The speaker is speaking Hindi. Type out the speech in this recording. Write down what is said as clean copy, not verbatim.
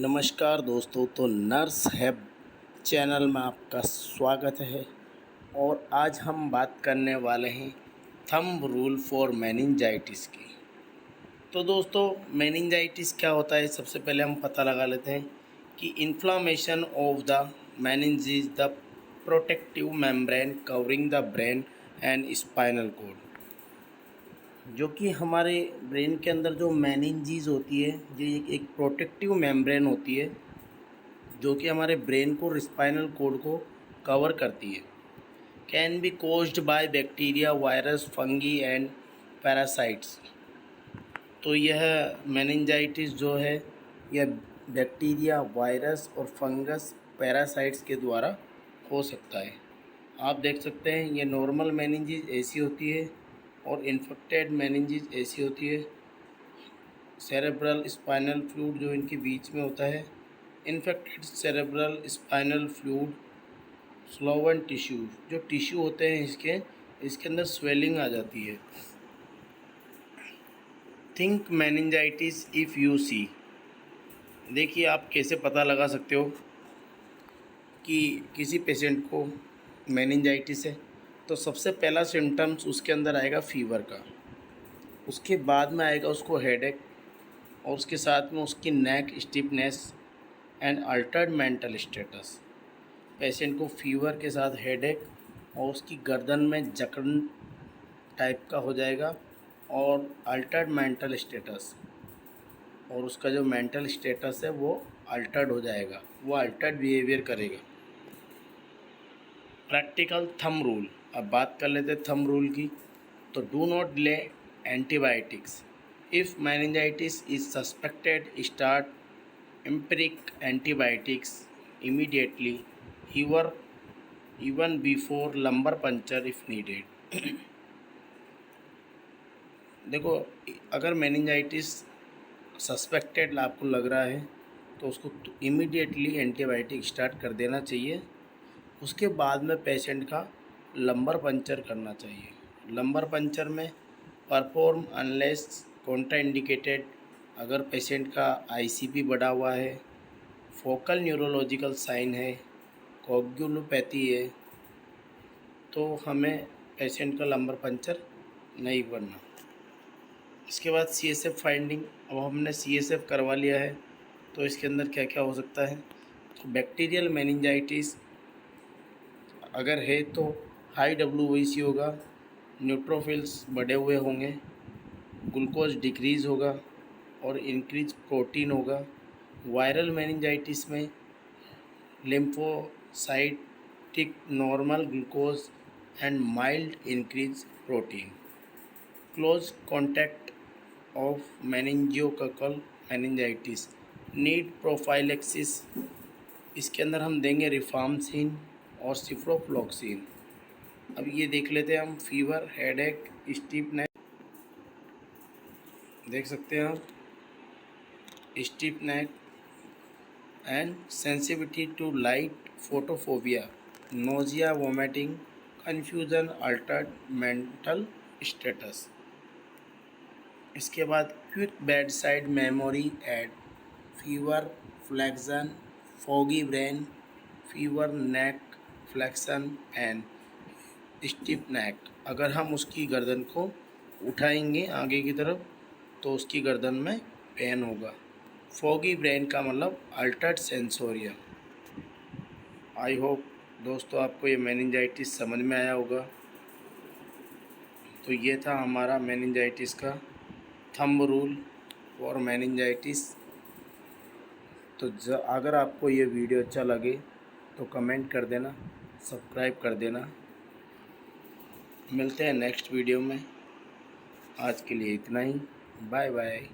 नमस्कार दोस्तों, तो नर्स हैब चैनल में आपका स्वागत है। और आज हम बात करने वाले हैं थंब रूल फॉर मेनिंजाइटिस की। तो दोस्तों, मेनिंजाइटिस क्या होता है, सबसे पहले हम पता लगा लेते हैं कि inflammation of the meninges the protective membrane covering the brain and spinal cord. जो कि हमारे ब्रेन के अंदर जो मेनिंजीज होती है, ये एक प्रोटेक्टिव मेम्ब्रेन होती है जो कि हमारे ब्रेन को स्पाइनल कॉर्ड को कवर करती है। Can be caused by bacteria, virus, fungi and parasites. तो यह मेनिंजाइटिस जो है यह बैक्टीरिया, वायरस और फंगस, पैरासाइट्स के द्वारा हो सकता है। आप देख सकते हैं ये नॉर्मल मेनिंजीज ऐसी होती है और इन्फेक्टेड मेनिंजीज ऐसी होती है। सेरेब्रल स्पाइनल फ्लूइड जो इनके बीच में होता है, infected cerebral spinal fluid, Sloan tissue, जो टिश्यू होते हैं इसके अंदर स्वेलिंग आ जाती है। Think meningitis if you see. देखिए, आप कैसे पता लगा सकते हो कि किसी पेशेंट को मेनिंजाइटिस है। तो सबसे पहला सिम्टम्स उसके अंदर आएगा फीवर का, उसके बाद में आएगा उसको हेडेक, और उसके साथ में उसकी neck stiffness and altered mental status. Patient को फीवर के साथ हेडेक और उसकी गर्दन में जकड़न टाइप का हो जाएगा और अल्टर्ड मेंटल स्टेटस, और उसका जो मेंटल स्टेटस है वो अल्टर्ड हो जाएगा, वो अल्टर्ड बिहेवियर करेगा। Practical thumb rule. अब बात कर लेते हैं थंब रूल की। तो do not delay antibiotics. If meningitis is suspected, start empiric antibiotics immediately, even before lumbar puncture if needed। देखो, अगर मेनिंजाइटिस सस्पेक्टेड आपको लग रहा है तो उसको इमीडिएटली एंटीबायोटिक स्टार्ट कर देना चाहिए। उसके बाद में पेशेंट का लंबर पंचर करना चाहिए। लंबर पंचर में परफॉर्म अनलेस कॉन्ट्राइंडिकेटेड, अगर पेशेंट का आईसीपी बढ़ा हुआ है, फोकल न्यूरोलॉजिकल साइन है, कोगुलोपैथी है, तो हमें पेशेंट का लंबर पंचर नहीं करना। इसके बाद सीएसएफ फाइंडिंग। अब हमने सीएसएफ करवा लिया है तो इसके अंदर क्या क्या हो सकता है। तो बैक्टीरियल मेनिंजाइटिस अगर है तो हाई WBC होगा, न्यूट्रोफिल्स बढ़े हुए होंगे, ग्लूकोज डिक्रीज़ होगा और इंक्रीज प्रोटीन होगा। वायरल मेनिंजाइटिस में lymphocytic normal glucose and mild increase protein. Close contact of meningococcal meningitis need prophylaxis. इसके अंदर हम देंगे रिफाम्सिन और सिफ्रोफ्लॉक्सिन। अब ये देख लेते हैं हम। फीवर, हेडेक, स्टिफनेस, देख सकते हैं आप, stiff neck and sensitivity to light, photophobia, nausea, vomiting, confusion, altered mental status. इसके बाद quick bed side memory aid, fever, flexion, foggy brain, fever, neck flexion and stiff neck. अगर हम उसकी गर्दन को उठाएंगे आगे की तरफ तो उसकी गर्दन में पेन होगा। फॉगी ब्रेन का मतलब अल्टर्ड सेंसोरिया। आई होप दोस्तों आपको ये मेनिंजाइटिस समझ में आया होगा। तो ये था हमारा मेनिंजाइटिस का थंब रूल फॉर मेनिंजाइटिस। तो अगर आपको ये वीडियो अच्छा लगे तो कमेंट कर देना, सब्सक्राइब कर देना। मिलते हैं नेक्स्ट वीडियो में। आज के लिए इतना ही। Bye bye.